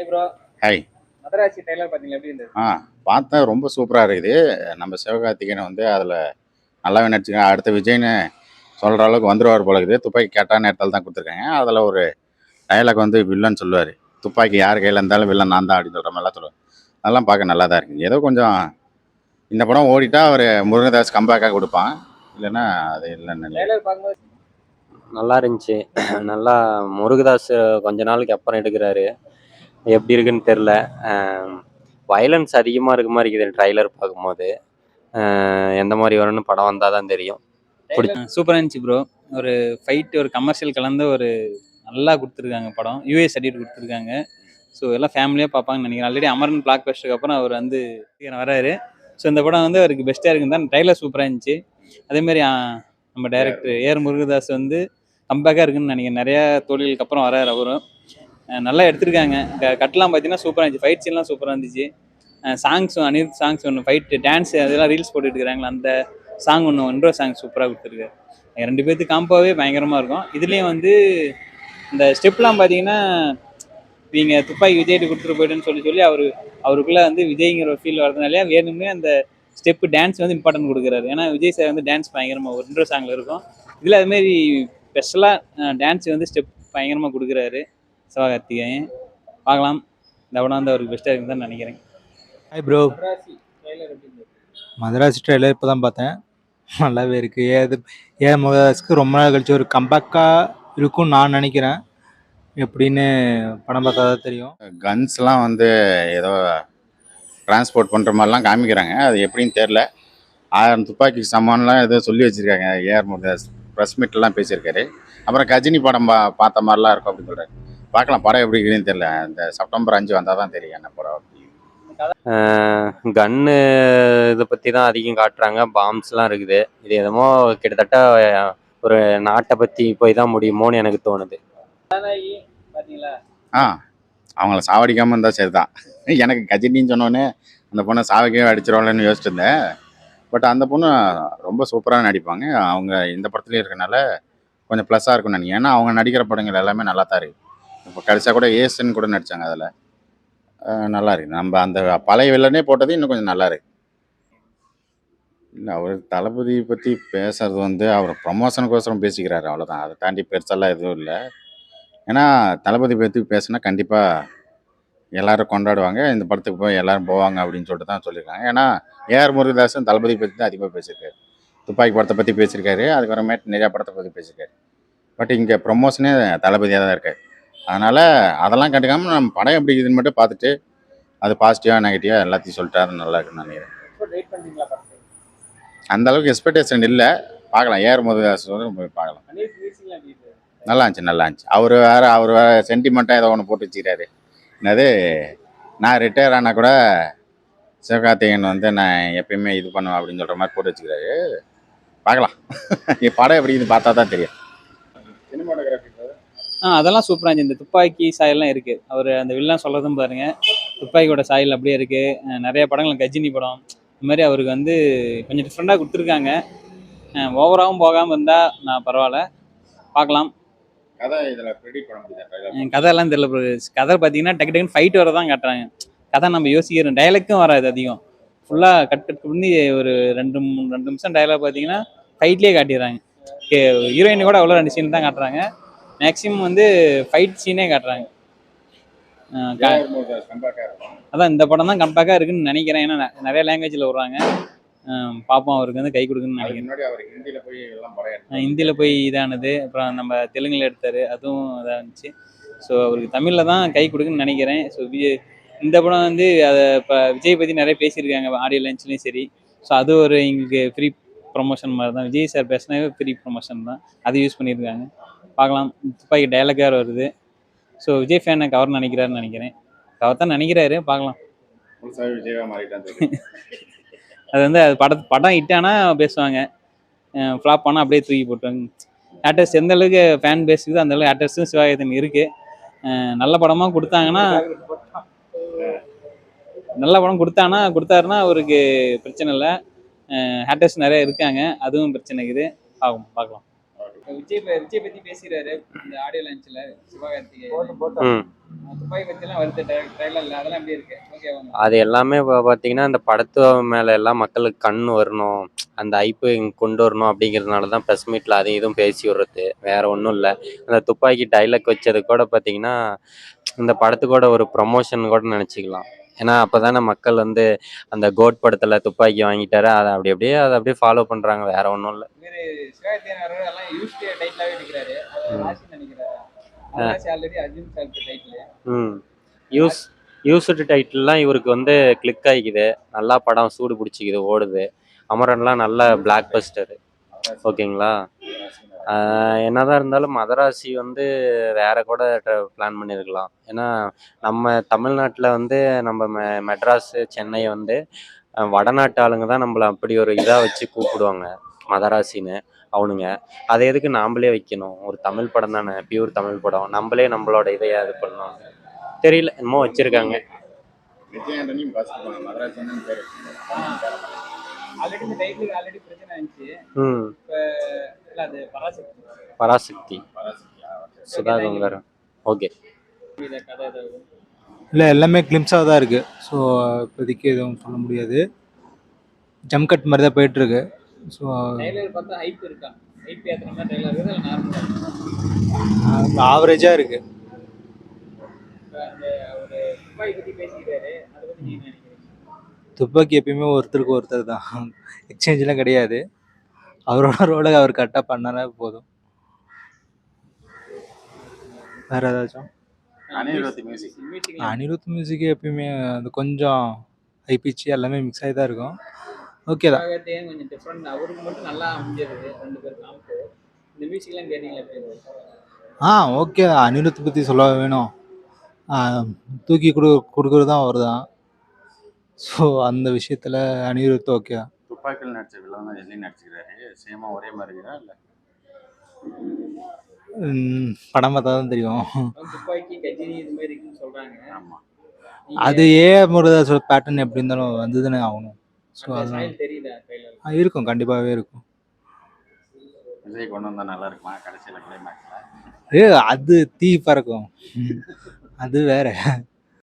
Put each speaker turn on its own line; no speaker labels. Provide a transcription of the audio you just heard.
Hi bro.
Hi.
Madrasi trailer பார்த்தீங்களா? எப்படி இருந்தது?
பார்த்தேன். ரொம்ப சூப்பரா இருக்குது. நம்ம சிவகார்த்திகேயன் வந்து அதில நல்லாவே நடிச்சிருக்காங்க. அடுத்த விஜய்ன்னு சொல்ற அளவுக்கு வந்துருவார் போல இருக்குது. துப்பாக்கி கரெக்டான நேரத்தில தான் குடுத்துருக்காங்க. அதில ஒரு டயலாக் வந்து வில்லன் சொல்லுவாரு. "துப்பாக்கி யார் கையில இருந்தாலும் வில்லன் நான் தான்" அப்படின்னு சொல்ற மாரிலாம் சொல்லுவாரு. அதெல்லாம் பார்க்க நல்லா தான் இருக்குது. ஏதோ கொஞ்சம் இந்த படம் ஓடிட்டா அவரு முருகதாஸ் கம்பேக்கா குடுப்பான். இல்லன்னா அது இல்லன்னு நினைக்கிறேன்.
ட்ரெய்லர் பார்க்கும்போது
நல்லா இருந்துச்சு. நல்லா முருகதாஸ் கொஞ்ச நாளுக்கு அப்புறம் எடுக்கிறாரு. எப்படி இருக்குன்னு தெரில. வயலன்ஸ் அதிகமாக இருக்க மாதிரி இருக்குது ட்ரைலர் பார்க்கும்போது. எந்த மாதிரி வரும்னு படம் வந்தால் தான் தெரியும்.
சூப்பராக இருந்துச்சு ப்ரோ. ஒரு ஃபைட், ஒரு கமர்ஷியல் கலந்த ஒரு நல்லா கொடுத்துருக்காங்க படம். யூஎஸ் சர்டிஃபிகேட் கொடுத்துருக்காங்க. ஸோ எல்லாம் ஃபேமிலியாக பார்ப்பாங்கன்னு நினைக்கிறேன். ஆல்ரெடி அமரன் பிளாக் பஸ்டருக்கு அப்புறம் அவர் வந்து வராரு. ஸோ இந்த படம் வந்து அவருக்கு பெஸ்ட்டாக இருக்குன்னு தான் ட்ரைலர் சூப்பராக இருந்துச்சு. அதேமாதிரி நம்ம டைரக்டர் ஏஆர் முருகதாஸ் வந்து கம்பேக்காக இருக்குன்னு நினைக்கிறேன். நிறையா தொழிலுக்கு அப்புறம் வராரு அவரும். நல்லா எடுத்திருக்காங்க. கட்டெலாம் பார்த்தீங்கன்னா சூப்பராக இருந்துச்சு. ஃபைட் சீன்லாம் சூப்பராக இருந்துச்சு. சாங்ஸ் அனிருத் சாங்ஸ் ஒன்று, ஃபைட்டு டான்ஸு அதெல்லாம் ரீல்ஸ் போட்டுட்டு இருக்கிறாங்களா, அந்த சாங் ஒன்று இன்ட்ரோ சாங் சூப்பராக கொடுத்துருக்காரு. ரெண்டு பேர்த்துக்கு காம்போவே பயங்கரமாக இருக்கும். இதுலேயும் வந்து இந்த ஸ்டெப்லாம் பார்த்தீங்கன்னா, நீங்கள் துப்பாக்கி விஜய்ட்டு கொடுத்துட்டு போய்ட்டுன்னு சொல்லி அவருக்குள்ளே வந்து விஜய்ங்கிற ஒரு ஃபீல் வரதுனாலே வேணுமே அந்த ஸ்டெப்பு டான்ஸ் வந்து இம்பார்ட்டன்ட் கொடுக்குறாரு. ஏன்னா விஜய் சார் வந்து டான்ஸ் பயங்கரமாக ஒரு இன்ட்ரோ சாங்கில் இருக்கும். இதில் அதுமாரி ஸ்பெஷலாக டான்ஸ் வந்து ஸ்டெப் பயங்கரமாக கொடுக்குறாரு சிவகார்த்திகேயன். பார்க்கலாம். இந்த படம் வந்து அவருக்கு பெஸ்ட்டாக இருக்குன்னு தான் நினைக்கிறேன்.
Hi bro.
மதராசி ட்ரெய்லர் எப்படி இருந்தது?
மதராசி ட்ரெய்லர் இப்போ தான் பார்த்தேன். நல்லாவே இருக்குது. ஏஆர் முருகதாஸ்க்கு ரொம்ப நாள் கழிச்சு ஒரு கம்பேக்காக இருக்கும்னு நான் நினைக்கிறேன். எப்படின்னு படம் பார்த்தா தான் தெரியும்.
கன்ஸ்லாம் வந்து ஏதோ டிரான்ஸ்போர்ட் பண்ணுற மாதிரிலாம் காமிக்கிறாங்க. அது எப்படின்னு தெரில. 1000 துப்பாக்கிக்கு சமான்லாம் ஏதோ சொல்லி வச்சுருக்காங்க. ஏஆர் முருகதாஸ் ப்ரெஸ் மீட்லாம் பேசியிருக்காரு. அப்புறம் கஜினி படம் பார்த்த மாதிரிலாம் இருக்கும் அப்படின்னு சொல்கிறாரு. பார்க்கலாம், படம் எப்படி இருக்குதுன்னு தெரில. இந்த செப்டம்பர் 5 வந்தால் தான் தெரியும் என்ன படம் அப்படி.
கன்னு இதை பற்றி தான் அதிகம் காட்டுறாங்க. பாம்ஸ்லாம் இருக்குது. இது எதுமோ கிட்டத்தட்ட ஒரு நாட்டை பற்றி போய் தான் முடியுமோன்னு எனக்கு தோணுது.
பார்த்தீங்களா?
அவங்கள சாவடிக்காமல் இருந்தால் சரி தான். எனக்கு கஜினின்னு சொன்னோன்னே அந்த பொண்ணை சாவடிக்கவே அடிச்சிருவாங்களேன்னு யோசிச்சுட்டு இருந்தேன். பட் அந்த பொண்ணு ரொம்ப சூப்பராக நடிப்பாங்க. அவங்க இந்த படத்துலேயும் இருக்கனால கொஞ்சம் ப்ளஸ்ஸாக இருக்கும்னு நினைக்கிறேன். ஏன்னா அவங்க நடிக்கிற படங்கள் எல்லாமே நல்லா தான் இருக்குது. இப்போ கடைசியாக கூட ஏசன் கூட நடித்தாங்க. அதில் நல்லா இருக்குது. நம்ம அந்த பழைய வில்லனே போட்டது இன்னும் கொஞ்சம் நல்லா இருக்குது. இல்லை, அவர் தளபதி பற்றி பேசுறது வந்து அவர் ப்ரமோஷனுக்கோசரம் பேசிக்கிறாரு, அவ்வளோதான். அதை தாண்டி பெருசாலாம் எதுவும் இல்லை. ஏன்னா தளபதி பற்றி பேசுனா கண்டிப்பாக எல்லோரும் கொண்டாடுவாங்க. இந்த படத்துக்கு போய் எல்லோரும் போவாங்க அப்படின்னு சொல்லிட்டு தான் சொல்லியிருக்காங்க. ஏன்னா ஏஆர் முருகதாசன் தளபதி பற்றி தான் அதிகமாக பேசியிருக்காரு. துப்பாக்கி படத்தை பற்றி பேசியிருக்காரு. அதுக்கப்புறமேட்டு நிறையா படத்தை பற்றி பேசியிருக்காரு. பட் இங்கே ப்ரமோஷனே தளபதியாக தான் இருக்காரு. அதனால் அதெல்லாம் கண்டுக்காமல் நம்ம படம் எப்படி இருக்குதுன்னு மட்டும் பார்த்துட்டு அது பாசிட்டிவாக நெகட்டிவாக எல்லாத்தையும் சொல்லிட்டாரு நல்லா இருக்குன்னு நினைக்கிறேன்.
வெயிட் பண்ணுறீங்களா படத்துக்கு?
அந்த அளவுக்கு எக்ஸ்பெக்டேஷன் இல்லை. பார்க்கலாம், ஏஆர் முருகதாஸோட போய் பார்க்கலாம்.
அனிருத் மியூசிக்லாம் எப்படி இருந்தது?
நல்லா இருந்துச்சு. அவர் வேறு சென்டிமெண்ட்டாக ஏதோ ஒன்று போட்டு வச்சுக்கிறாரு. என்னது, நான் ரிட்டையர் ஆனால் கூட சிவகார்த்திகேயன் வந்து நான் எப்பயுமே இது பண்ணுவேன் அப்படின்னு சொல்கிற மாதிரி போட்டு வச்சுக்கிறாரு. பார்க்கலாம். படம் எப்படி இது பார்த்தா தான் தெரியும். சினிமாட்டோகிராஃபி
அதெல்லாம் சூப்பராக இருந்துச்சு. இந்த துப்பாக்கி சாயல்லாம் இருக்குது. அவர் அந்த வில்லன் சொல்கிறதும் பாருங்கள், துப்பாக்கியோட சாயல் அப்படியே இருக்குது. நிறைய படங்கள் கஜினி படம் இந்த மாதிரி அவருக்கு வந்து கொஞ்சம் டிஃப்ரெண்ட்டாக கொடுத்துருக்காங்க. ஓவராகவும் போகாமல் இருந்தால் நான் பரவாயில்ல, பார்க்கலாம்.
கதை இதில் ப்ரெடிக்ட் பண்ண முடியாது.
கதையெல்லாம் தெரியல ப்ரோ. கதை பார்த்தீங்கன்னா டக்கு டக்குன்னு ஃபைட் வர தான் காட்டுறாங்க. கதை நம்ம யோசிக்கிறோம். டைலாக்கும் வராது அதிகம். ஃபுல்லாக கட் பண்ணி ஒரு 2 நிமிஷம் டைலாக் பார்த்தீங்கன்னா ஃபைட்லேயே காட்டிடுறாங்க. ஹீரோயின் கூட அவ்வளோ 2 சீன் தான் காட்டுறாங்க. மேக்ஸிமம் வந்து ஃபைட் சீனே காட்டுறாங்க. அதான் இந்த படம் தான் கம்பேக்காக இருக்குன்னு நினைக்கிறேன். ஏன்னா நிறைய லாங்குவேஜில் விட்றாங்க. பார்ப்போம், அவருக்கு வந்து கை கொடுக்குன்னு நினைக்கிறேன். ஹிந்தியில் போய் இதானது. அப்புறம் நம்ம தெலுங்கில் எடுத்தார், அதுவும் இதாக இருந்துச்சு. ஸோ அவருக்கு தமிழில் தான் கை கொடுக்குன்னு நினைக்கிறேன். ஸோ இந்த படம் வந்து அதை இப்போ விஜய் பற்றி நிறைய பேசியிருக்காங்க ஆடியோ லான்ச்லேயும் சரி. ஸோ அது ஒரு எங்களுக்கு ஃப்ரீ ப்ரொமோஷன் மாதிரி தான். விஜய் சார் பேசினாவே ஃப்ரீ ப்ரொமோஷன் தான், அது யூஸ் பண்ணியிருக்காங்க. பார்க்கலாம். துப்பாக்கி டைலாக் வேறு வருது. ஸோ விஜய் ஃபேனை கவர் நினைக்கிறாருன்னு நினைக்கிறேன். கவர் தான் நினைக்கிறாரு, பார்க்கலாம். அது வந்து அது படம் ஹிட்டானா பேசுவாங்க, ஃப்ளாப் ஆனால் அப்படியே தூக்கி போட்டுவாங்க. ஆக்டர்ஸ் எந்த அளவுக்கு ஃபேன் பேஸுக்குது அந்த அளவுக்கு ஆக்டர்ஸும் சிவகார்த்திகேயன் இருக்குது. நல்ல படமாக கொடுத்தாங்கன்னா கொடுத்தாருன்னா அவருக்கு பிரச்சனை இல்லை. ஆக்டர்ஸ் நிறைய இருக்காங்க, அதுவும் பிரச்சனை இருக்குது. பார்க்கலாம். விஜய் பத்தி பேசுறாரு இந்த ஆடியோ லான்ச்ல சிவகார்த்திகேயன்
ம்
துப்பாக்கி பத்தி எல்லாம் வருது ட்ரைலர்ல அதெல்லாம் எப்படி இருக்கு ஓகேவாங்க
அது எல்லாமே இப்போ பார்த்தீங்கன்னா இந்த படத்து மேலே எல்லாம் மக்களுக்கு கண் வரணும், அந்த ஐப்பு இங்கே கொண்டு வரணும் அப்படிங்கிறதுனால தான் ப்ரெஸ் மீட்டில் அதையும் இதுவும் பேசி விடுறது, வேற ஒன்றும் இல்லை. அந்த துப்பாக்கி டைலாக் வச்சது கூட பார்த்தீங்கன்னா இந்த படத்துக்கோட ஒரு ப்ரமோஷன் கூட நினச்சிக்கலாம். ஏன்னா அப்போ தானே மக்கள் வந்து அந்த கோட் படத்தில் துப்பாக்கி வாங்கிட்டாரு, அதை அப்படியே ஃபாலோ பண்ணுறாங்க, வேற ஒன்றும் இல்லை.
இவரு சிவகார்த்திகேயன் அவர்கள் எல்லாம் யூஸ்ட் டைட்டிலாவே எடுக்கிறாரு. அது ராசி நினைக்கிறாரு. ராசி ஆல்ரெடி அர்ஜுன் சார் டைட்டில்.
ம் யூஸ் யூஸ்டு டைட்டில்லாம் இவருக்கு வந்து கிளிக் ஆகிக்குது, நல்லா படம் சூடு பிடிச்சிக்குது, ஓடுது. அமரன்லாம் நல்ல பிளாக் பஸ்டர். ஓகேங்களா. என்னதான் இருந்தாலும் மதராசி வந்து வேற கூட பிளான் பண்ணியிருக்கலாம். ஏன்னா நம்ம தமிழ்நாட்டில் வந்து நம்ம மெட்ராஸ் சென்னை வந்து வடநாட்டு ஆளுங்க தான் நம்மளை அப்படி ஒரு இதாக வச்சு கூப்பிடுவாங்க மதராசின்னு அவனுங்க. அதை எதுக்கு நாமளே வைக்கணும்? ஒரு தமிழ் படம் தானே, பியூர் தமிழ் படம், நம்மளே நம்மளோட இதையை இது பண்ணோம். தெரியல, என்னமோ வச்சிருக்காங்க.
விஜய் ஆண்டனியும் பாசிட்டிவ் மதராசன் பேர்
ஆல்ரெடி இந்த டைட்டிலுக்கு ஆல்ரெடி பிரச்சனை இருந்துச்சு.
ம்
இப்போ இல்லை அது
பராசக்தி சுதா கங்கர். ஓகே.
இந்த கதை ஏதாவது
இல்லை, எல்லாமே கிளிம்ஸாக தான் இருக்குது. ஸோ இப்போதைக்கு எதுவும் சொல்ல முடியாது. ஜம்கட் மாதிரி தான் போயிட்டுருக்கு. ஸோ
ட்ரைலர் பார்த்தா ஹைப் இருக்கா? ஹைப் ஏற்றுற மாதிரி ட்ரைலர் இருக்குது இல்லை நார்மலாக?
ஆவரேஜாக இருக்குது.
அந்த ஒரு துப்பாக்கி பற்றி பேசிக்கிறாரு, அதை பற்றி நீங்கள் நினைக்கிறீங்க?
துப்பாக்கி எப்பயுமே ஒருத்தருக்கு ஒருத்தர் தான், எக்ஸ்சேஞ்செலாம் கிடையாது. அவரோட ரோலை அவர் கரெக்டாக பண்ணாலே போதும். வேறு ஏதாச்சும்?
அனிருத் மியூசிக்
அனிருத் மியூசிக் எப்பயுமே அது கொஞ்சம் ஹை பிச்சு எல்லாமே மிக்ஸ் ஆகி தான் இருக்கும். ஓகே தான்.
சிவகார்த்திகேயன் கொஞ்சம் டிஃப்ரெண்ட், அவருக்கு மட்டும் நல்லா அமைஞ்சிருது ரெண்டு பேர் காம்போ. இந்த மியூசிக்லாம் கேட்டீங்களா எப்படி இருந்தது?
ஓகே. அனிருத் பற்றி சொல்ல வேணும். தூக்கி கொடுக்குறது தான் அவர் தான். ஸோ அந்த விஷயத்தில் அனிருத் ஓகே தான்.
துப்பாக்கியில் நடிச்ச வில்லன் தான் எதுலையும் நடிச்சுக்கிறாரு. சேமா ஒரே மாதிரி இருக்கா இல்லை?
படம் பார்த்தா தான் தெரியும்.
துப்பாக்கி கஜினி இது மாதிரி இருக்குன்னு சொல்றாங்க.
ஆமாம்.
அது முருகதாஸோட பேட்டர்ன் எப்படி இருந்தாலும் வந்து தானே ஆகணும். ஸோ
அந்த
அதெல்லாம்
ஸ்டைல் தெரியுதா ட்ரைலர்?
இருக்கும், கண்டிப்பாகவே இருக்கும்.
விஜய் கொண்டு வந்தால் நல்லா இருக்குமா கடைசியில் கிளைமேக்ஸில்?
அது தீ பறக்கும், அது வேற.